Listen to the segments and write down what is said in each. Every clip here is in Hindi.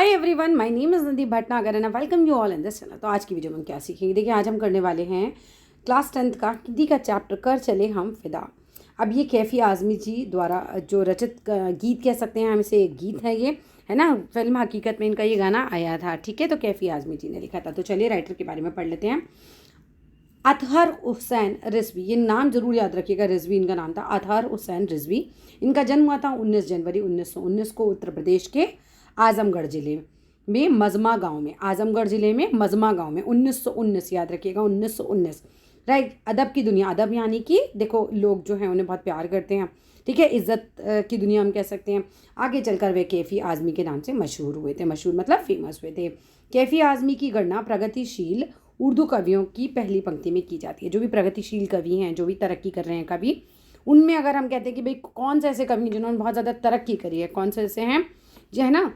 Hi everyone, my name is Nadi Bhatnagar and I welcome you all in this channel. तो आज की वीडियो में हम क्या सीखेंगे, देखिए आज हम करने वाले हैं क्लास 10th का हिंदी का चैप्टर कर चले हम फिदा। अब ये कैफ़ी आज़मी जी द्वारा जो रचित गीत कह सकते हैं हम इसे, एक गीत है ये, है ना। फिल्म हकीकत में इनका ये गाना आया था, ठीक है। तो कैफ़ी आज़मी जी ने लिखा था। तो चलिए राइटर के बारे में पढ़ लेते हैं। अतहर हुसैन रिजवी, ये नाम जरूर याद रखिएगा, रिजवी इनका नाम था, अतहर हुसैन रिजवी। इनका जन्म हुआ था 19 जनवरी 1919 को उत्तर प्रदेश के आजमगढ़ ज़िले में मजमा गांव में। आजमगढ़ ज़िले में मजमा गांव में 1919, याद रखिएगा 1919, राइट। अदब की दुनिया, अदब यानी कि देखो लोग जो हैं उन्हें बहुत प्यार करते हैं, ठीक है, इज़्ज़त की दुनिया हम कह सकते हैं। आगे चलकर वे कैफ़ी आज़मी के नाम से मशहूर हुए थे, मशहूर मतलब फेमस हुए थे। कैफ़ी आज़मी की गणना प्रगतिशील उर्दू कवियों की पहली पंक्ति में की जाती है। जो भी प्रगतिशील कवि हैं, जो भी तरक्की कर रहे हैं कवि, उनमें अगर हम कहते हैं कि भाई कौन से ऐसे कवि जिन्होंने बहुत ज़्यादा तरक्की करी है, कौन से ऐसे हैं जो है ना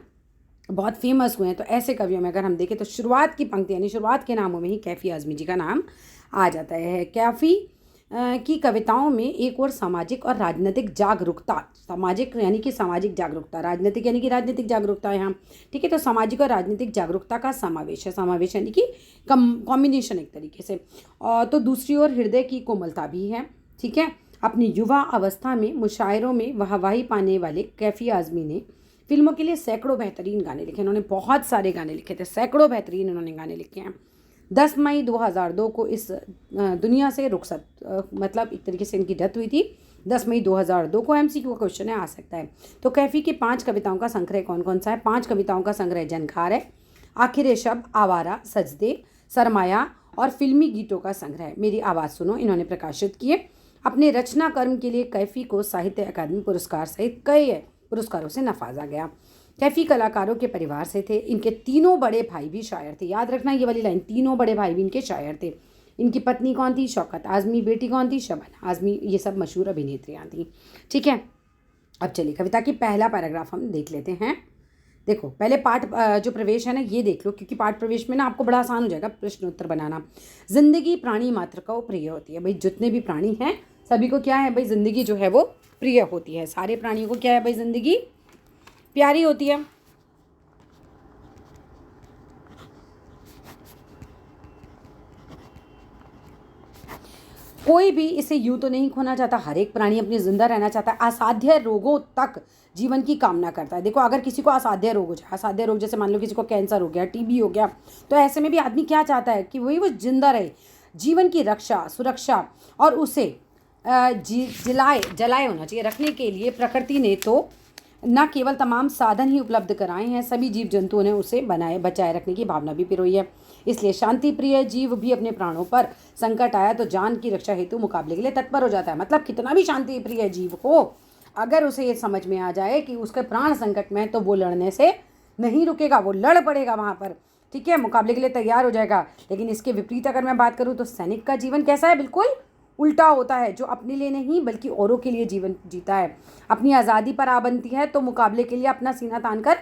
बहुत फेमस हुए हैं, तो ऐसे कवियों में अगर हम देखें तो शुरुआत की पंक्ति यानी शुरुआत के नामों में ही कैफ़ी आज़मी जी का नाम आ जाता है। कैफ़ी की कविताओं में एक और सामाजिक और राजनीतिक जागरूकता, सामाजिक यानी कि सामाजिक जागरूकता, राजनीतिक यानी कि राजनीतिक जागरूकता है हम, ठीक है। तो सामाजिक और राजनीतिक जागरूकता का समावेश है, समावेश यानी कि कॉम्बिनेशन एक तरीके से। तो दूसरी ओर हृदय की कोमलता भी है, ठीक है। अपनी युवा अवस्था में मुशायरों में वाहवाही पाने वाले कैफ़ी आज़मी ने फिल्मों के लिए सैकड़ों बेहतरीन गाने लिखे। इन्होंने बहुत सारे गाने लिखे थे, सैकड़ों बेहतरीन इन्होंने गाने लिखे हैं। 10 मई 2002 को इस दुनिया से रुखसत, मतलब एक तरीके से इनकी डेथ हुई थी 10 मई 2002 को। MCQ का क्वेश्चन है, आ सकता है। तो कैफ़ी के 5 कविताओं का संग्रह कौन कौन सा है? 5 कविताओं का संग्रह जनखार है, आखिर शब, आवारा, सजदे, सरमाया और फिल्मी गीतों का संग्रह मेरी आवाज़ सुनो इन्होंने प्रकाशित किए। अपने रचना कर्म के लिए कैफ़ी को साहित्य अकादमी पुरस्कार सहित कई पुरस्कारों से नवाजा गया। कैफ़ी कलाकारों के परिवार से थे। इनके तीनों बड़े भाई भी शायर थे, याद रखना ये वाली लाइन, तीनों बड़े भाई भी इनके शायर थे। इनकी पत्नी कौन थी? शौकत आज़मी। बेटी कौन थी? शबन आज़मी। ये सब मशहूर अभिनेत्रियाँ थी, ठीक है। अब चलिए कविता की पहला पैराग्राफ हम देख लेते हैं। देखो पहले पाठ जो प्रवेश है ना ये देख लो, क्योंकि पाठ प्रवेश में ना आपको बड़ा आसान हो जाएगा प्रश्न उत्तर बनाना। जिंदगी प्राणी मात्र को प्रिय होती है। भाई जितने भी प्राणी हैं सभी को क्या है भाई, जिंदगी जो है वो प्रिय होती है। सारे प्राणियों को क्या है भाई, जिंदगी प्यारी होती है। कोई भी इसे यूं तो नहीं खोना चाहता, हर एक प्राणी अपनी जिंदा रहना चाहता है। असाध्य रोगों तक जीवन की कामना करता है। देखो अगर किसी को असाध्य रोग हो जाए, असाध्य रोग जैसे मान लो किसी को कैंसर हो गया, TB हो गया, तो ऐसे में भी आदमी क्या चाहता है कि वही वो जिंदा रहे, जीवन की रक्षा, सुरक्षा और उसे जलाए होना चाहिए। रखने के लिए प्रकृति ने तो न केवल तमाम साधन ही उपलब्ध कराए हैं, सभी जीव जंतुओं ने उसे बचाए रखने की भावना भी पिरोई है। इसलिए शांति प्रिय जीव भी अपने प्राणों पर संकट आया तो जान की रक्षा हेतु मुकाबले के लिए तत्पर हो जाता है। मतलब कितना भी शांति प्रिय जीव हो, अगर उसे ये समझ में आ जाए कि उसके प्राण संकट में है तो वो लड़ने से नहीं रुकेगा, वो लड़ पड़ेगा वहाँ पर, ठीक है, मुकाबले के लिए तैयार हो जाएगा। लेकिन इसके विपरीत अगर मैं बात करूँ तो सैनिक का जीवन कैसा है, बिल्कुल उल्टा होता है, जो अपने लिए नहीं बल्कि औरों के लिए जीवन जीता है। अपनी आज़ादी पर आ बनती है तो मुकाबले के लिए अपना सीना तान कर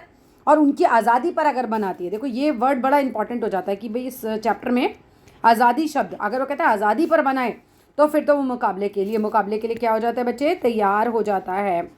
और उनकी आज़ादी पर अगर बनाती है। देखो ये वर्ड बड़ा इंपॉर्टेंट हो जाता है कि भाई इस चैप्टर में आज़ादी शब्द अगर वो कहता है आज़ादी पर बनाए तो फिर तो वो मुकाबले के लिए क्या हो जाता है बच्चे, तैयार हो जाता है,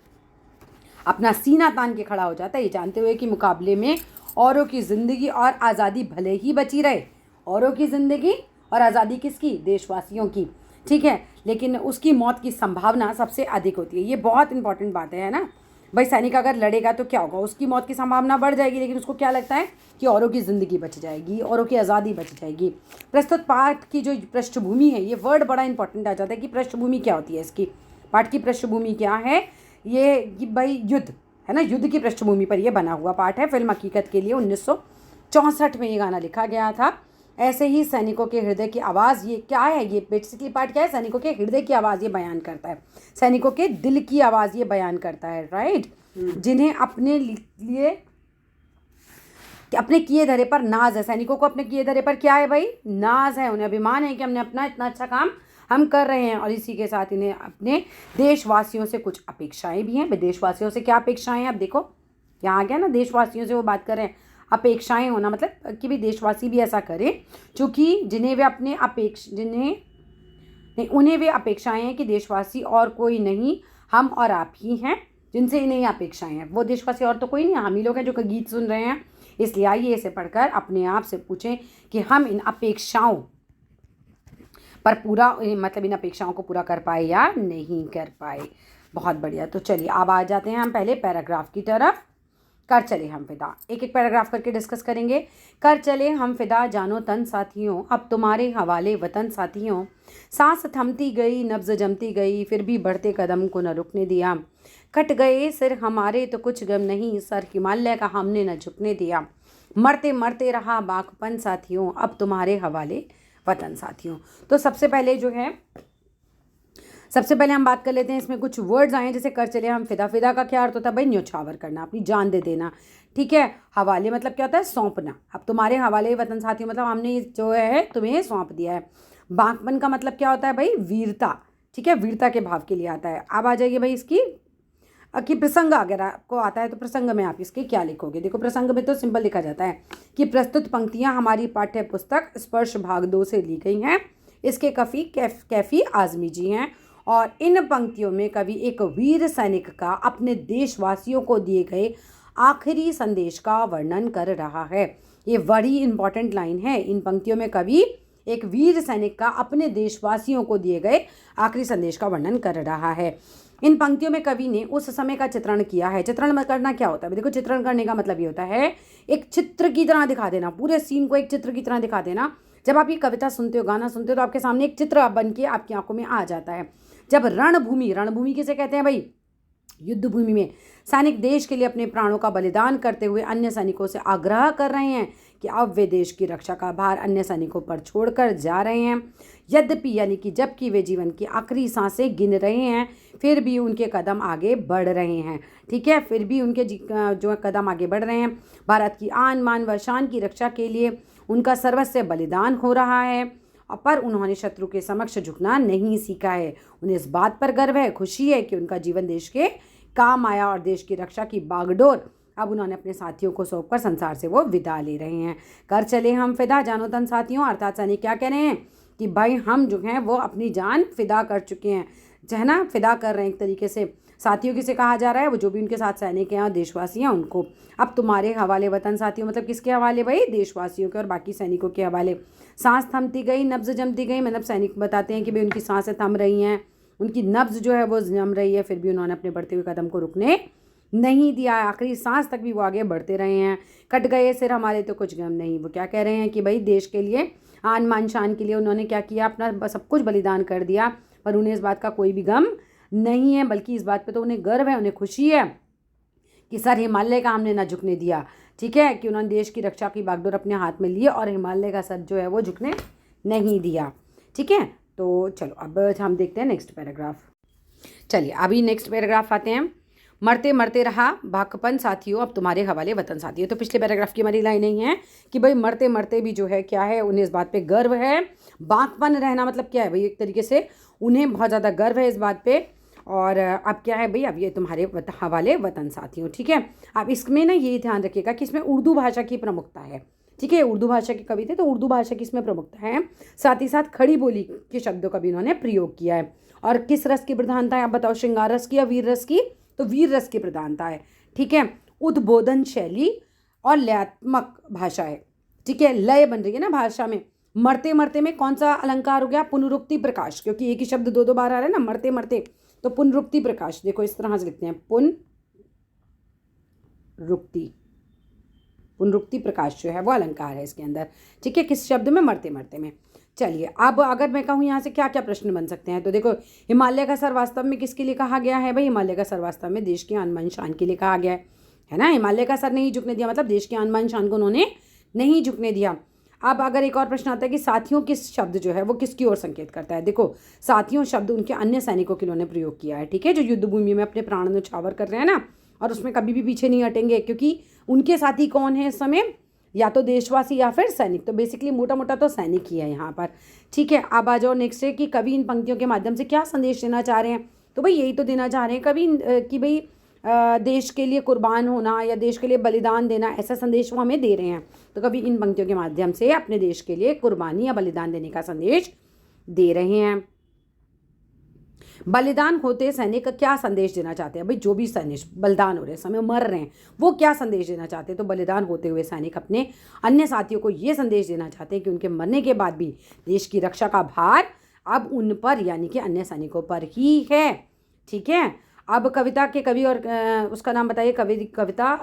अपना सीना तान के खड़ा हो जाता है, ये जानते हुए कि मुकाबले में औरों की ज़िंदगी और आज़ादी भले ही बची रहे। औरों की ज़िंदगी और आज़ादी किसकी? देशवासियों की, ठीक है, लेकिन उसकी मौत की संभावना सबसे अधिक होती है। ये बहुत इंपॉर्टेंट बात है ना भाई। सैनिक अगर लड़ेगा तो क्या होगा, उसकी मौत की संभावना बढ़ जाएगी, लेकिन उसको क्या लगता है कि औरों की ज़िंदगी बच जाएगी, औरों की आज़ादी बच जाएगी। प्रस्तुत पाठ की जो पृष्ठभूमि है, ये वर्ड बड़ा इंपॉर्टेंट आ जाता है कि पृष्ठभूमि क्या होती है इसकी। पाठ की पृष्ठभूमि क्या है, ये भाई युद्ध है ना, युद्ध की पृष्ठभूमि पर यह बना हुआ पाठ है। फिल्म हकीकत के लिए 1964 में ये गाना लिखा गया था। ऐसे ही सैनिकों के हृदय की आवाज़, ये क्या है, ये बेसिकली पार्ट क्या है, सैनिकों के हृदय की आवाज़ ये बयान करता है, सैनिकों के दिल की आवाज़ ये बयान करता है, राइट। जिन्हें अपने लिए अपने किए धरे पर नाज है। सैनिकों को अपने किए धरे पर क्या है भाई, नाज है, उन्हें अभिमान है कि हमने अपना इतना अच्छा काम हम कर रहे हैं। और इसी के साथ इन्हें अपने देशवासियों से कुछ अपेक्षाएं भी हैं। देशवासियों से क्या अपेक्षाएं हैं, अब देखो यहाँ आ गया ना, देशवासियों से वो बात कर रहे हैं। अपेक्षाएं होना मतलब कि भी देशवासी भी ऐसा करें क्योंकि उन्हें वे अपेक्षाएं हैं कि देशवासी और कोई नहीं, हम और आप ही हैं जिनसे इन्हें अपेक्षाएं हैं। वो देशवासी और तो कोई नहीं, हम ही लोग हैं जो गीत सुन रहे हैं, इसलिए आइए इसे पढ़कर अपने आप से पूछें कि हम इन अपेक्षाओं पर पूरा मतलब इन अपेक्षाओं को पूरा कर पाए या नहीं कर पाए। बहुत बढ़िया। तो चलिए अब आ जाते हैं हम पहले पैराग्राफ की तरफ। कर चले हम फिदा, एक एक पैराग्राफ करके डिस्कस करेंगे। कर चले हम फिदा जानो तन साथियों, अब तुम्हारे हवाले वतन साथियों। सांस थमती गई, नब्ज जमती गई, फिर भी बढ़ते कदम को न रुकने दिया। कट गए सिर हमारे तो कुछ गम नहीं, सर हिमालय का हमने न झुकने दिया। मरते मरते रहा बाकपन साथियों, अब तुम्हारे हवाले वतन साथियों। तो सबसे पहले हम बात कर लेते हैं, इसमें कुछ वर्ड्स आए जैसे कर चले हम फिदा। फिदा का क्या अर्थ होता है भाई? न्योछावर करना, अपनी जान दे देना। ठीक है। हवाले मतलब क्या होता है? सौंपना। अब तुम्हारे हवाले वतन साथियों मतलब हमने जो है तुम्हें सौंप दिया है। बाकपन का मतलब क्या होता है भाई? वीरता। ठीक है, वीरता के भाव के लिए आता है। अब आ जाइए भाई इसकी कि प्रसंग अगर आपको आता है तो प्रसंग में आप इसके क्या लिखोगे। देखो प्रसंग में तो सिंपल लिखा जाता है कि प्रस्तुत पंक्तियां हमारी पाठ्य पुस्तक स्पर्श भाग 2 से ली गई हैं। इसके कवि कैफी आज़मी जी हैं और इन पंक्तियों में कवि एक वीर सैनिक का अपने देशवासियों को दिए गए आखिरी संदेश का वर्णन कर रहा है। ये बड़ी इंपॉर्टेंट लाइन है। इन पंक्तियों में कवि एक वीर सैनिक का अपने देशवासियों को दिए गए आखिरी संदेश का वर्णन कर रहा है। इन पंक्तियों में कवि ने उस समय का चित्रण किया है। चित्रण करना क्या होता है? देखो चित्रण करने का मतलब ये होता है एक चित्र की तरह दिखा देना, पूरे सीन को एक चित्र की तरह दिखा देना। जब आप ये कविता सुनते हो, गाना सुनते हो तो आपके सामने एक चित्र बन के आपकी आंखों में आ जाता है। जब रणभूमि, रणभूमि किसे कहते हैं भाई? युद्ध भूमि में सैनिक देश के लिए अपने प्राणों का बलिदान करते हुए अन्य सैनिकों से आग्रह कर रहे हैं कि अब वे देश की रक्षा का भार अन्य सैनिकों पर छोड़कर जा रहे हैं। यद्यपि यानी कि जबकि वे जीवन की आखिरी सांसें गिन रहे हैं, फिर भी उनके कदम आगे बढ़ रहे हैं। ठीक है, फिर भी उनके जो कदम आगे बढ़ रहे हैं। भारत की आन मान व शान की रक्षा के लिए उनका सर्वस्व बलिदान हो रहा है, पर उन्होंने शत्रु के समक्ष झुकना नहीं सीखा है। उन्हें इस बात पर गर्व है, खुशी है कि उनका जीवन देश के काम आया और देश की रक्षा की बागडोर अब उन्होंने अपने साथियों को सौंपकर संसार से वो विदा ले रहे हैं। कर चले हम फिदा जानो तन साथियों, अर्थात सैनिक क्या कह रहे हैं कि भाई हम जो हैं वो अपनी जान फिदा कर चुके हैं, जो है ना, फिदा कर रहे हैं एक तरीके से। साथियों किसे कहा जा रहा है? वो जो भी उनके साथ सैनिक हैं और देशवासी हैं उनको। अब तुम्हारे हवाले वतन साथियों मतलब किसके हवाले भाई? देशवासियों के और बाकी सैनिकों के हवाले। सांस थमती गई, नब्ज जमती गई, मतलब सैनिक बताते हैं कि भाई उनकी सांसें थम रही हैं, उनकी नब्ज जो है वो जम रही है, फिर भी उन्होंने अपने बढ़ते हुए कदम को रुकने नहीं दिया। आखिरी सांस तक भी वो आगे बढ़ते रहे हैं। कट गए सिर हमारे तो कुछ गम नहीं। वो क्या कह रहे हैं कि भाई देश के लिए, आन मान शान के लिए उन्होंने क्या किया? अपना सब कुछ बलिदान कर दिया, पर उन्हें इस बात का कोई भी गम नहीं है, बल्कि इस बात पे तो उन्हें गर्व है, उन्हें खुशी है कि सर हिमालय का हमने ना झुकने दिया। ठीक है, कि उन्होंने देश की रक्षा की बागडोर अपने हाथ में लिए और हिमालय का सर जो है वो झुकने नहीं दिया। ठीक है, तो चलो अब हम देखते हैं नेक्स्ट पैराग्राफ। चलिए अभी नेक्स्ट पैराग्राफ आते हैं। मरते मरते रहा बाकपन साथियों, अब तुम्हारे हवाले वतन साथियों। तो पिछले पैराग्राफ की हमारी लाइन नहीं है कि भाई मरते मरते भी जो है क्या है, उन्हें इस बात पे गर्व है। बाकपन रहना मतलब क्या है भाई? एक तरीके से उन्हें बहुत ज़्यादा गर्व है इस बात पे। और अब क्या है भाई? अब ये तुम्हारे हवाले वतन साथियों। ठीक है, अब इसमें ना ये ध्यान रखिएगा कि इसमें उर्दू भाषा की प्रमुखता है। ठीक है, उर्दू भाषा के कवि थे तो उर्दू भाषा की इसमें प्रमुखता है। साथ ही साथ खड़ी बोली के शब्दों का भी इन्होंने प्रयोग किया है। और किस रस की प्रधानता है आप बताओ? श्रृंगार रस की या वीर रस की? तो वीर रस की प्रधानता है। ठीक है, उद्बोधन शैली और लयात्मक भाषा है। ठीक है, लय बन रही है ना भाषा में। मरते मरते में कौन सा अलंकार हो गया? पुनरुक्ति प्रकाश, क्योंकि एक ही शब्द दो दो बार आ रहा है ना, मरते मरते। तो पुनरुक्ति प्रकाश, देखो इस तरह से लिखते हैं, पुनरुक्ति प्रकाश जो है वो अलंकार है इसके अंदर। ठीक है, किस शब्द में? मरते मरते में। चलिए अब अगर मैं कहूँ यहाँ से क्या क्या प्रश्न बन सकते हैं, तो देखो हिमालय का सर वास्तव में किसके लिए कहा गया है भाई? हिमालय का सर वास्तव में देश की आन मान शान के लिए कहा गया है ना। हिमालय का सर नहीं झुकने दिया मतलब देश की आन मान शान को उन्होंने नहीं झुकने दिया। अब अगर एक और प्रश्न आता है कि साथियों किस शब्द जो है वो किसकी ओर संकेत करता है? देखो साथियों शब्द उनके अन्य सैनिकों के उन्होंने प्रयोग किया है। ठीक है, जो युद्ध भूमि में अपने प्राण न्यौछावर कर रहे हैं ना, और उसमें कभी भी पीछे नहीं हटेंगे, क्योंकि उनके साथी कौन है इस समय? या तो देशवासी या फिर सैनिक। तो बेसिकली मोटा मोटा तो सैनिक ही है यहाँ पर। ठीक है, अब आ जाओ नेक्स्ट है कि कवि इन पंक्तियों के माध्यम से क्या संदेश देना चाह रहे हैं? तो भाई यही तो देना चाह रहे हैं कवि कि भाई देश के लिए कुर्बान होना या देश के लिए बलिदान देना, ऐसा संदेश वो हमें दे रहे हैं। तो कवि इन पंक्तियों के माध्यम से अपने देश के लिए कुर्बानी या बलिदान देने का संदेश दे रहे हैं। बलिदान होते सैनिक क्या संदेश देना चाहते हैं भाई? जो भी सैनिक बलिदान हो रहे हैं, समय मर रहे हैं, वो क्या संदेश देना चाहते हैं? तो बलिदान होते हुए सैनिक अपने अन्य साथियों को ये संदेश देना चाहते हैं कि उनके मरने के बाद भी देश की रक्षा का भार अब उन पर यानी कि अन्य सैनिकों पर ही है। ठीक है, अब कविता के कवि और उसका नाम बताइए। कविता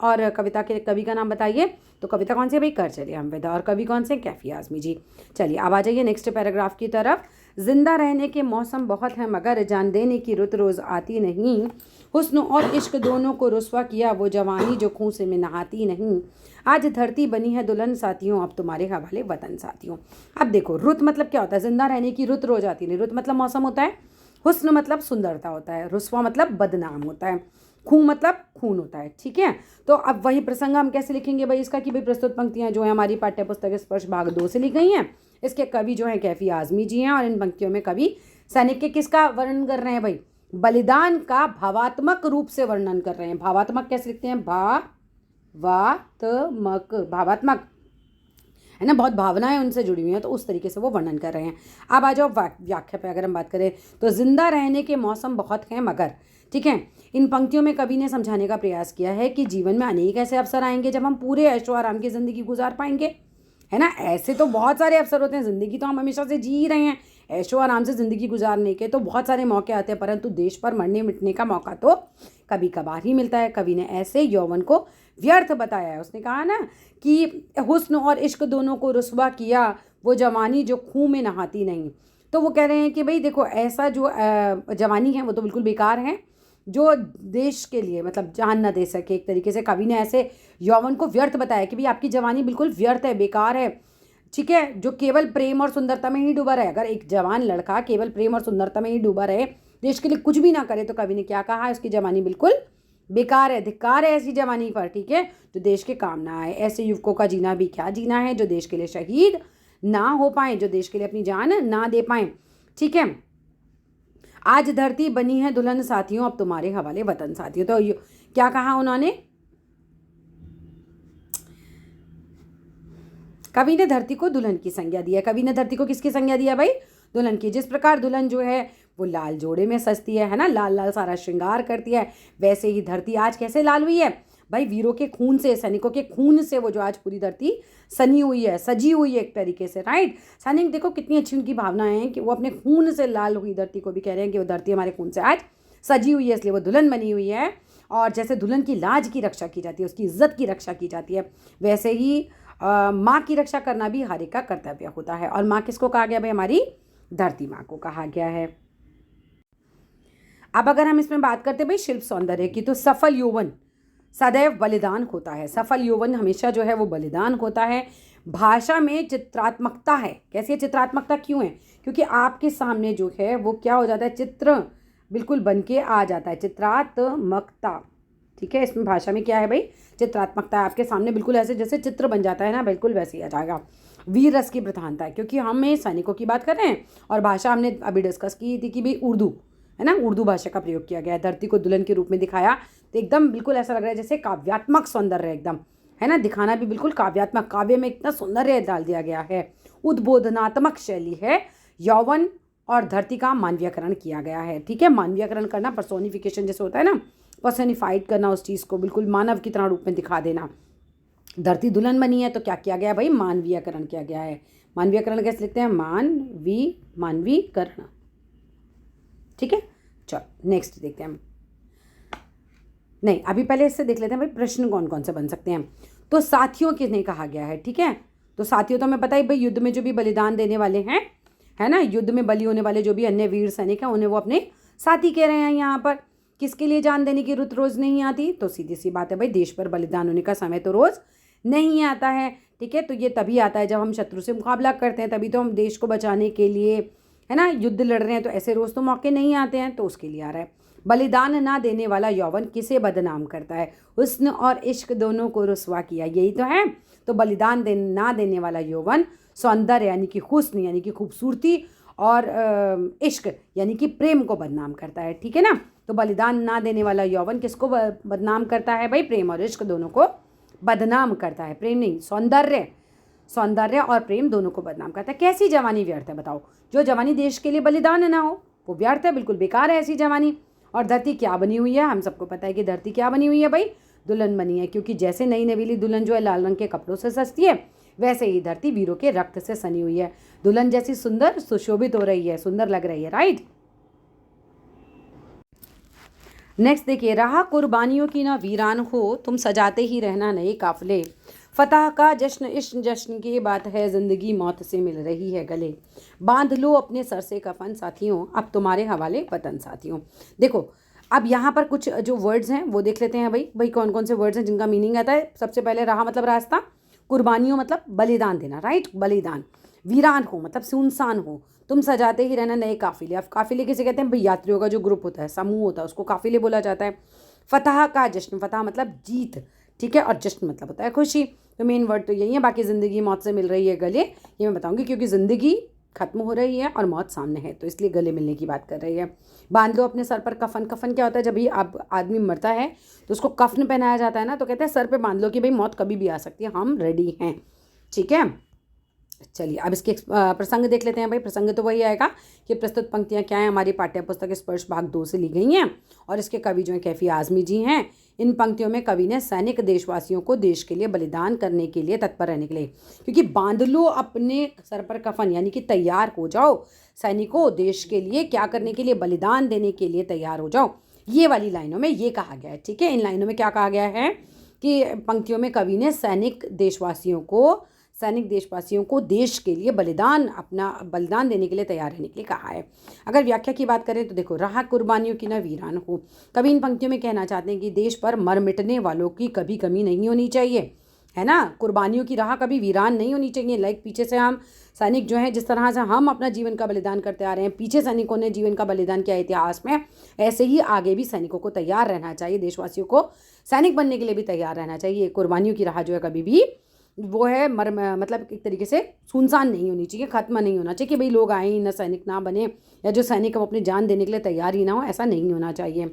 और कविता के कवि का नाम बताइए। तो कविता कौन सी है भाई? कर चलिए हम विदा। और कवि कौन से? कैफी आज़मी जी। चलिए अब आ जाइए नेक्स्ट पैराग्राफ की तरफ। जिंदा रहने के मौसम बहुत हैं मगर जान देने की रुत रोज़ आती नहीं। हुस्न और इश्क दोनों को रुस्वा किया वो जवानी जो खून से में नहाती नहीं। आज धरती बनी है दुल्हन साथियों अब तुम्हारे हवाले वतन साथियों। अब देखो, रुत मतलब क्या होता है? जिंदा रहने की रुत रोज़ आती नहीं। रुत मतलब मौसम होता है, हुस्न मतलब सुंदरता होता है, रुस्वा मतलब बदनाम होता है, खून मतलब खून होता है। ठीक है, तो अब वही प्रसंग हम कैसे लिखेंगे भाई इसका कि भाई प्रस्तुत पंक्तियां जो है हमारी पाठ्य पुस्तक स्पर्श भाग 2 से लिख गई हैं। इसके कवि जो हैं कैफी आज़मी जी हैं और इन पंक्तियों में कवि सैनिक के किसका वर्णन कर रहे हैं भाई? बलिदान का भावात्मक रूप से वर्णन कर रहे हैं। भावात्मक कैसे लिखते हैं? भावात्मक, भावात्मक है ना, बहुत भावनाएं उनसे जुड़ी हुई हैं, तो उस तरीके से वो वर्णन कर रहे हैं। अब आ जाओ व्याख्या पे अगर हम बात करें तो जिंदा रहने के मौसम बहुत हैं मगर, ठीक है, इन पंक्तियों में कवि ने समझाने का प्रयास किया है कि जीवन में अनेक ऐसे अवसर आएंगे जब हम पूरे ऐशो आराम की ज़िंदगी गुजार पाएंगे, है ना। ऐसे तो बहुत सारे अवसर होते हैं, ज़िंदगी तो हम हमेशा से जी ही रहे हैं, ऐशो आराम से ज़िंदगी गुजारने के तो बहुत सारे मौके आते हैं, परंतु देश पर मरने मिटने का मौका तो कभी कभार ही मिलता है। कवि ने ऐसे यौवन को व्यर्थ बताया है। उसने कहा ना कि हुस्न और इश्क दोनों को रुस्वा किया वो जवानी जो खून में नहाती नहीं। तो वो कह रहे हैं कि भाई देखो, ऐसा जो जवानी है वो तो बिल्कुल बेकार है जो देश के लिए मतलब जान न दे सके। एक तरीके से कवि ने ऐसे यौवन को व्यर्थ बताया कि भाई आपकी जवानी बिल्कुल व्यर्थ है, बेकार है, ठीक है, जो केवल प्रेम और सुंदरता में ही डूबा रहे। अगर एक जवान लड़का केवल प्रेम और सुंदरता में ही डूबा रहे, देश के लिए कुछ भी ना करे, तो कवि ने क्या कहा? उसकी जवानी बिल्कुल बेकार है, धिक्कार है ऐसी जवानी पर, ठीक है, जो देश के काम ना आए। ऐसे युवकों का जीना भी क्या जीना है जो देश के लिए शहीद ना हो पाए, जो देश के लिए अपनी जान ना दे पाए। ठीक है, आज धरती बनी है दुल्हन साथियों अब तुम्हारे हवाले वतन साथियों। तो क्या कहा उन्होंने? कवि ने धरती को दुल्हन की संज्ञा दिया। कवि ने धरती को किसकी संज्ञा दिया भाई? दुल्हन की। जिस प्रकार दुल्हन जो है वो लाल जोड़े में सजती है ना, लाल लाल सारा श्रृंगार करती है, वैसे ही धरती आज कैसे लाल हुई है भाई? वीरों के खून से, सैनिकों के खून से वो जो आज पूरी धरती सनी हुई है, सजी हुई है एक तरीके से, राइट। सैनिक देखो कितनी अच्छी उनकी भावनाएं हैं कि वो अपने खून से लाल हुई धरती को भी कह रहे हैं कि वो धरती हमारे खून से आज सजी हुई है, इसलिए वो दुल्हन बनी हुई है। और जैसे दुल्हन की लाज की रक्षा की जाती है, उसकी इज्जत की रक्षा की जाती है, वैसे ही माँ की रक्षा करना भी हर एक का कर्तव्य होता है। और माँ किसको कहा गया भाई? हमारी धरती माँ को कहा गया है। अब अगर हम इसमें बात करते हैं भाई शिल्प सौंदर्य की, तो सफल यौवन सदैव बलिदान होता है। सफल यौवन हमेशा जो है वो बलिदान होता है। भाषा में चित्रात्मकता है। कैसी है चित्रात्मकता? क्यों है? क्योंकि आपके सामने जो है वो क्या हो जाता है? चित्र बिल्कुल बन के आ जाता है, चित्रात्मकता। ठीक है, इसमें भाषा में क्या है भाई? चित्रात्मकता है। आपके सामने बिल्कुल ऐसे जैसे चित्र बन जाता है ना, बिल्कुल वैसे ही आ जाएगा। वीर रस की प्रधानता है, क्योंकि हमें सैनिकों की बात कर रहे हैं और भाषा हमने अभी डिस्कस की थी कि भाई उर्दू है ना, उर्दू भाषा का प्रयोग किया गया है। धरती को दुल्हन के रूप में दिखाया तो एकदम बिल्कुल ऐसा लग रहा है जैसे काव्यात्मक सौंदर्य एकदम, है ना, दिखाना भी बिल्कुल काव्यात्मक, काव्य में इतना सौंदर्य डाल दिया गया है। उद्बोधनात्मक शैली है। यौवन और धरती का मानवीयकरण किया गया है। ठीक है, मानवीयकरण करना, पर्सोनिफिकेशन जैसे होता है ना, पर्सोनिफाइड करना उस चीज़ को, बिल्कुल मानव की तरह रूप में दिखा देना। धरती दुल्हन बनी है तो क्या किया गया भाई? मानवीयकरण किया गया है। मानवीयकरण कैसे लिखते हैं? मानवीकरण। ठीक है, चलो नेक्स्ट देखते हैं हम। नहीं, अभी पहले इससे देख लेते हैं भाई प्रश्न कौन कौन से बन सकते हैं। तो साथियों किन्हें कहा गया है? ठीक है, तो साथियों तो हमें पता ही भाई, युद्ध में जो भी बलिदान देने वाले हैं, है ना, युद्ध में बलि होने वाले जो भी अन्य वीर सैनिक हैं, उन्हें वो अपने साथी कह रहे हैं। यहाँ पर किसके लिए जान देने की रुत रोज़ नहीं आती? तो सीधी सी बात है भाई, देश पर बलिदान होने का समय तो रोज़ नहीं आता है। ठीक है, तो ये तभी आता है जब हम शत्रु से मुकाबला करते हैं, तभी तो हम देश को बचाने के लिए, है ना, युद्ध लड़ रहे हैं। तो ऐसे रोज़ तो मौके नहीं आते हैं, तो उसके लिए आ रहा है। बलिदान ना देने वाला यौवन किसे बदनाम करता है? हुस्न और इश्क दोनों को रुस्वा किया, यही तो है। तो बलिदान ना देने वाला यौवन सौंदर्य यानी कि हुस्न यानी कि खूबसूरती और इश्क यानी कि प्रेम को बदनाम करता है। ठीक है ना, तो बलिदान ना देने वाला यौवन किसको बदनाम करता है भाई? प्रेम और इश्क दोनों को बदनाम करता है। प्रेम नहीं, सौंदर्य और प्रेम दोनों को बदनाम करता है। कैसी जवानी व्यर्थ है बताओ? जो जवानी देश के लिए बलिदान ना हो, वो व्यर्थ है, बिल्कुल बेकार है ऐसी जवानी। और धरती क्या बनी हुई है, हम सबको पता है कि धरती क्या बनी हुई है भाई, दुल्हन बनी है। क्योंकि जैसे नई नवेली दुल्हन जो है लाल रंग के कपड़ों से सजती है, वैसे ही धरती वीरों के रक्त से सनी हुई है। दुल्हन जैसी सुंदर सुशोभित हो रही है, सुंदर लग रही है, राइट। नेक्स्ट देखिए, रहा कुर्बानियों की ना वीरान हो, तुम सजाते ही रहना नए काफिले। फतह का जश्न इश्क जश्न की बात है, जिंदगी मौत से मिल रही है गले। बांध लो अपने सर से कफन साथियों, अब तुम्हारे हवाले वतन साथियों। देखो अब यहाँ पर कुछ जो वर्ड्स हैं वो देख लेते हैं भाई कौन कौन से वर्ड्स हैं जिनका मीनिंग आता है। सबसे पहले रहा मतलब रास्ता, कुर्बानियों मतलब बलिदान देना, राइट, बलिदान। वीरान हो मतलब सुनसान हो, तुम सजाते ही रहना नए काफिले। अब काफिले किसे कहते हैं भाई, यात्रियों का जो ग्रुप होता है, समूह होता है, उसको काफिले बोला जाता है। फतह का जश्न, फतह मतलब जीत, ठीक है, और जश्न मतलब होता है खुशी। तो मेन वर्ड तो यही है। बाकी ज़िंदगी मौत से मिल रही है गले, ये मैं बताऊंगी क्योंकि ज़िंदगी खत्म हो रही है और मौत सामने है, तो इसलिए गले मिलने की बात कर रही है। बांध लो अपने सर पर कफन, कफन क्या होता है, जब भी आप आदमी मरता है तो उसको कफन पहनाया जाता है ना, तो कहते हैं सर पे बांध लो कि भाई मौत कभी भी आ सकती है, हम रेडी हैं, ठीक है। चलिए अब इसके प्रसंग देख लेते हैं भाई। प्रसंग तो वही आएगा कि प्रस्तुत पंक्तियाँ क्या हैं, हमारी पाठ्य पुस्तक स्पर्श भाग 2 से ली गई हैं और इसके कवि जो हैं कैफी आज़मी जी हैं। इन पंक्तियों में कवि ने सैनिक देशवासियों को देश के लिए बलिदान करने के लिए तत्पर रहने के लिए, क्योंकि बांध लो अपने सर पर कफन यानी कि तैयार हो जाओ सैनिकों, देश के लिए क्या करने के लिए, बलिदान देने के लिए तैयार हो जाओ, ये वाली लाइनों में ये कहा गया है, ठीक है। इन लाइनों में क्या कहा गया है कि पंक्तियों में कवि ने सैनिक देशवासियों को देश के लिए अपना बलिदान देने के लिए तैयार रहने के लिए कहा है। अगर व्याख्या की बात करें तो देखो, रहा कुर्बानियों की ना वीरान हो, कवि इन पंक्तियों में कहना चाहते हैं कि देश पर मर मिटने वालों की कभी कमी नहीं होनी चाहिए, है ना। कुर्बानियों की राह कभी वीरान नहीं होनी चाहिए। लाइक पीछे से हम सैनिक जो हैं, जिस तरह से हम अपना जीवन का बलिदान करते आ रहे हैं, पीछे सैनिकों ने जीवन का बलिदान किया इतिहास में, ऐसे ही आगे भी सैनिकों को तैयार रहना चाहिए, देशवासियों को सैनिक बनने के लिए भी तैयार रहना चाहिए। कुर्बानियों की राह जो है कभी भी वो है मतलब एक तरीके से सुनसान नहीं होनी चाहिए, खत्म नहीं होना चाहिए कि भाई लोग आए ही ना सैनिक ना बने, या जो सैनिक हम अपनी जान देने के लिए तैयार ही ना हो, ऐसा नहीं होना चाहिए।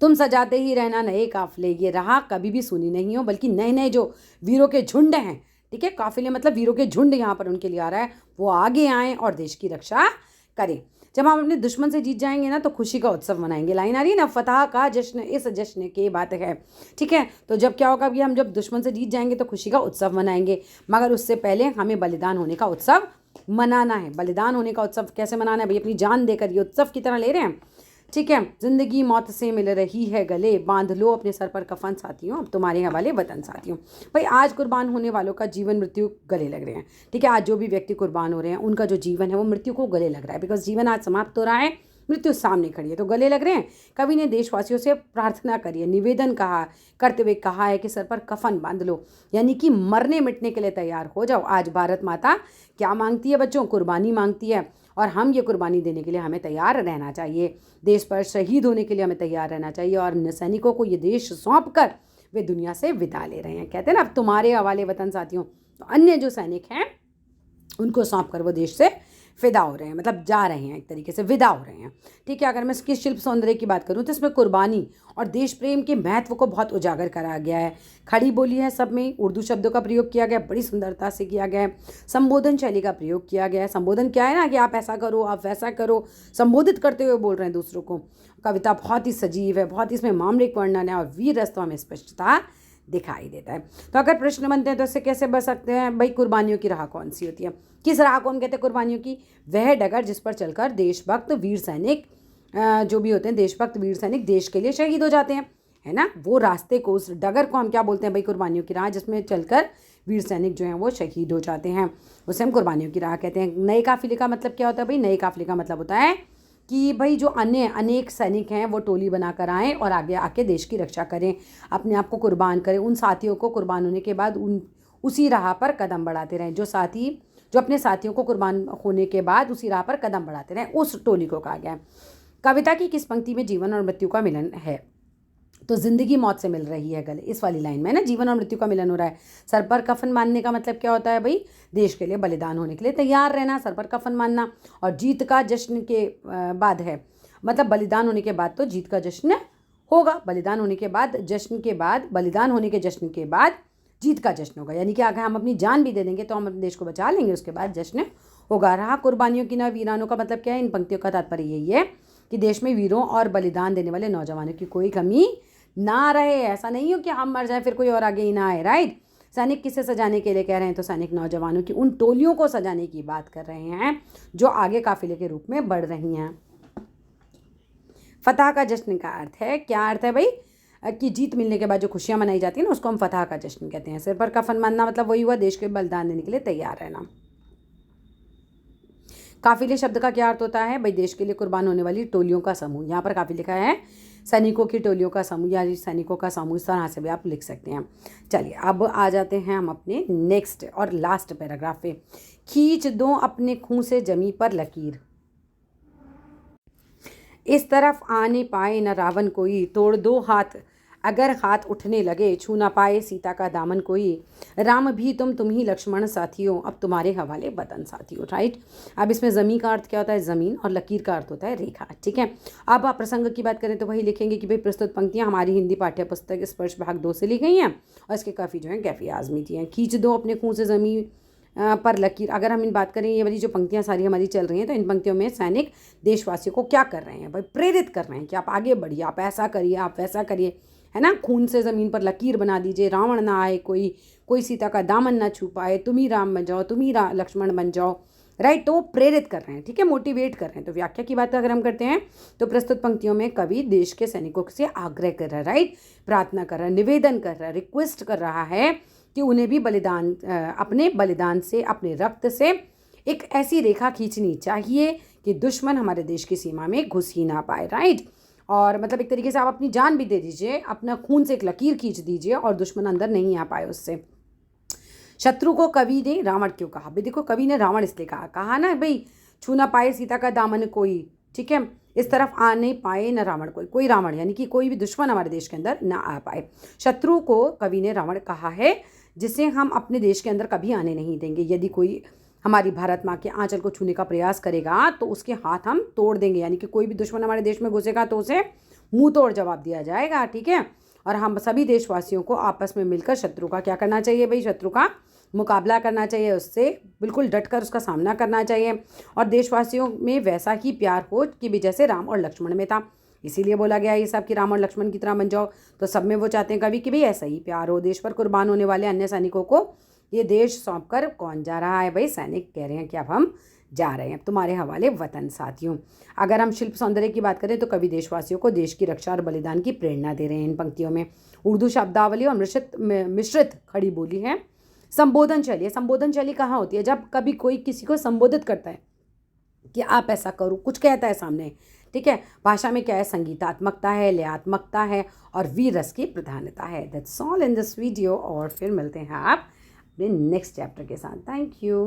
तुम सजाते ही रहना नए काफिले, ये राह कभी भी सुनी नहीं हो, बल्कि नए नए जो वीरों के झुंड हैं, ठीक है, काफिले मतलब वीरों के झुंड यहाँ पर उनके लिए आ रहा है, वो आगे आएँ और देश की रक्षा करें। जब हम अपने दुश्मन से जीत जाएंगे ना तो खुशी का उत्सव मनाएंगे। लाइन आ रही है ना, फतह का जश्न इस जश्न की बात है, ठीक है। तो जब क्या होगा कि हम जब दुश्मन से जीत जाएंगे तो खुशी का उत्सव मनाएंगे, मगर उससे पहले हमें बलिदान होने का उत्सव मनाना है। बलिदान होने का उत्सव कैसे मनाना है भाई, अपनी जान देकर, ये उत्सव की तरह ले रहे हैं, ठीक है। जिंदगी मौत से मिल रही है गले, बांध लो अपने सर पर कफन साथियों, अब तुम्हारे हवाले वतन साथियों। भाई आज कुर्बान होने वालों का जीवन मृत्यु गले लग रहे हैं, ठीक है। आज जो भी व्यक्ति कुर्बान हो रहे हैं उनका जो जीवन है वो मृत्यु को गले लग रहा है, बिकॉज जीवन आज समाप्त हो रहा है, मृत्यु सामने खड़ी है, तो गले लग रहे हैं। कवि ने देशवासियों से प्रार्थना करी है, निवेदन करते हुए कहा है कि सर पर कफन बांध लो, यानी कि मरने मिटने के लिए तैयार हो जाओ। आज भारत माता क्या मांगती है बच्चों, कुर्बानी मांगती है, और हम ये कुर्बानी देने के लिए हमें तैयार रहना चाहिए। देश पर शहीद होने के लिए हमें तैयार रहना चाहिए, और सैनिकों को ये देश सौंप कर वे दुनिया से विदा ले रहे हैं। कहते हैं ना, अब तुम्हारे हवाले वतन साथियों, तो अन्य जो सैनिक हैं उनको सौंप कर वो देश से फिदा हो रहे हैं, मतलब जा रहे हैं, एक तरीके से विदा हो रहे हैं, ठीक है। अगर मैं इसकी शिल्प सौंदर्य की बात करूँ तो इसमें कुर्बानी और देश प्रेम के महत्व को बहुत उजागर करा गया है। खड़ी बोली है, सब में उर्दू शब्दों का प्रयोग किया गया, बड़ी सुंदरता से किया गया है। संबोधन शैली का प्रयोग किया गया है। संबोधन क्या है ना कि आप ऐसा करो, आप वैसा करो, संबोधित करते हुए बोल रहे हैं दूसरों को। कविता बहुत ही सजीव है, बहुत ही इसमें मामलिक वर्णन है और वीर रस्तों में स्पष्टता दिखाई देता है। तो अगर प्रश्न बनते हैं तो इससे कैसे बच सकते हैं भाई, कुर्बानियों की राह कौन सी होती है, किस राह को हम कहते हैं कुर्बानियों की, वह डगर जिस पर चलकर देशभक्त वीर सैनिक जो भी होते हैं, देशभक्त वीर सैनिक देश के लिए शहीद हो जाते हैं, है ना। वो रास्ते को, उस डगर को हम क्या बोलते हैं भाई, कुर्बानियों की राह, जिसमें चलकर वीर सैनिक जो हैं वो शहीद हो जाते हैं, उसे हम कुर्बानियों की राह कहते हैं। नए काफिले का मतलब क्या होता है भाई, नए काफिले का मतलब होता है कि भाई जो अनेक सैनिक हैं वो टोली बनाकर आएँ और आगे आके देश की रक्षा करें, अपने आप को कुर्बान करें। उन साथियों को कुर्बान होने के बाद उसी राह पर कदम बढ़ाते रहें, जो अपने साथियों को कुर्बान होने के बाद उसी राह पर कदम बढ़ाते रहें, उस टोली को कहा गया है। कविता की किस पंक्ति में जीवन और मृत्यु का मिलन है, तो जिंदगी मौत से मिल रही है गले, इस वाली लाइन में ना जीवन और मृत्यु का मिलन हो रहा है। सर पर कफन बांधने का मतलब क्या होता है भाई, देश के लिए बलिदान होने के लिए तैयार रहना, सर पर कफन बांधना। और जीत का जश्न के बाद है, मतलब बलिदान होने के बाद तो जीत का जश्न होगा, बलिदान होने के बाद जश्न के बाद, बलिदान होने के जश्न के बाद जीत का जश्न होगा, यानी कि अगर हम अपनी जान भी दे देंगे तो हम अपने देश को बचा लेंगे, उसके बाद जश्न होगा। रहा कुर्बानियों की ना वीरानों का मतलब क्या है? इन पंक्तियों का तात्पर्य यही है कि देश में वीरों और बलिदान देने वाले नौजवानों की कोई कमी ना रहे। ऐसा नहीं हो कि हम मर जाए फिर कोई और आगे ही ना आए, राइट। सैनिक किसे सजाने के लिए कह रहे हैं? तो सैनिक नौजवानों की उन टोलियों को सजाने की बात कर रहे हैं जो आगे काफिले के रूप में बढ़ रही हैं। फतह का जश्न का अर्थ है, क्या अर्थ है भाई? कि जीत मिलने के बाद जो खुशियां मनाई जाती है ना, उसको हम फतह का जश्न कहते हैं। सिर पर कफन बांधना मतलब वही हुआ, देश के बलिदान देने के लिए तैयार रहना। काफिले शब्द का क्या अर्थ होता है भाई? देश के लिए कुर्बान होने वाली टोलियों का समूह। यहाँ पर काफी लिखा है सैनिकों की टोलियों का समूह या सैनिकों का समूह, इस तरह से भी आप लिख सकते हैं। चलिए अब आ जाते हैं हम अपने नेक्स्ट और लास्ट पैराग्राफ पे। खींच दो अपने खून से जमी पर लकीर, इस तरफ आने पाए न रावण कोई, तोड़ दो हाथ अगर हाथ उठने लगे, छू ना पाए सीता का दामन कोई, राम भी तुम ही लक्ष्मण साथियों, अब तुम्हारे हवाले वतन साथियों, राइट। अब इसमें ज़मीन का अर्थ क्या होता है? ज़मीन, और लकीर का अर्थ होता है रेखा, ठीक है। अब आप प्रसंग की बात करें तो वही लिखेंगे कि भाई प्रस्तुत पंक्तियाँ हमारी हिंदी पाठ्य पुस्तक स्पर्श भाग 2 से ली गई हैं और इसके काफ़ी जो है कैफी आज़मी की हैं। खींच दो अपने खून से ज़मीन पर लकीर, अगर हम इन बात करें ये वाली जो पंक्तियां सारी हमारी चल रही हैं, तो इन पंक्तियों में सैनिक देशवासियों को क्या कर रहे हैं भाई? प्रेरित कर रहे हैं कि आप आगे बढ़िए, आप ऐसा करिए, आप वैसा करिए, है ना। खून से ज़मीन पर लकीर बना दीजिए, रावण ना आए, कोई सीता का दामन ना छू पाए, तुम ही राम बन जाओ, तुम ही लक्ष्मण बन जाओ, राइट। तो प्रेरित कर रहे हैं, ठीक है, मोटिवेट कर रहे हैं। तो व्याख्या की बात अगर हम करते हैं तो प्रस्तुत पंक्तियों में कवि देश के सैनिकों से आग्रह कर रहा है, राइट, प्रार्थना कर रहा है, निवेदन कर रहा है, रिक्वेस्ट कर रहा है कि उन्हें भी बलिदान, अपने बलिदान से, अपने रक्त से एक ऐसी रेखा खींचनी चाहिए कि दुश्मन हमारे देश की सीमा में घुस ही ना पाए, राइट। और मतलब एक तरीके से आप अपनी जान भी दे दीजिए, अपना खून से एक लकीर खींच दीजिए और दुश्मन अंदर नहीं आ पाए उससे। शत्रु को कवि ने रावण क्यों कहा भाई? देखो कवि ने रावण इसलिए कहा ना भाई, छू ना पाए सीता का दामन कोई, ठीक है, इस तरफ आ नहीं पाए न रावण कोई रावण यानी कि कोई भी दुश्मन हमारे देश के अंदर ना आ पाए। शत्रु को कवि ने रावण कहा है जिसे हम अपने देश के अंदर कभी आने नहीं देंगे। यदि कोई हमारी भारत माँ के आंचल को छूने का प्रयास करेगा तो उसके हाथ हम तोड़ देंगे, यानी कि कोई भी दुश्मन हमारे देश में घुसेगा तो उसे मुंह तोड़ जवाब दिया जाएगा, ठीक है। और हम सभी देशवासियों को आपस में मिलकर शत्रु का क्या करना चाहिए भाई? शत्रु का मुकाबला करना चाहिए, उससे बिल्कुल डटकर उसका सामना करना चाहिए। और देशवासियों में वैसा ही प्यार हो कि भी जैसे राम और लक्ष्मण में था। इसीलिए बोला गया ये सब कि राम और लक्ष्मण की तरह बन जाओ। तो सब में वो चाहते हैं कभी कि भाई ऐसा ही प्यार हो। देश पर कुर्बान होने वाले अन्य सैनिकों को ये देश सौंप कर कौन जा रहा है भाई? सैनिक कह रहे हैं कि अब हम जा रहे हैं, तुम्हारे हवाले वतन साथियों। अगर हम शिल्प सौंदर्य की बात करें तो कवि देशवासियों को देश की रक्षा और बलिदान की प्रेरणा दे रहे हैं इन पंक्तियों में। उर्दू शब्दावली और मिश्रित खड़ी बोली है। संबोधन शैली, संबोधन शैली कहाँ होती है? जब कभी कोई किसी को संबोधित करता है कि आप ऐसा करो, कुछ कहता है सामने, ठीक है। भाषा में क्या है? संगीतात्मकता है, लयात्मकता है और वीर रस की प्रधानता है। That's all in this video और फिर मिलते हैं आप अपने नेक्स्ट चैप्टर के साथ। Thank you.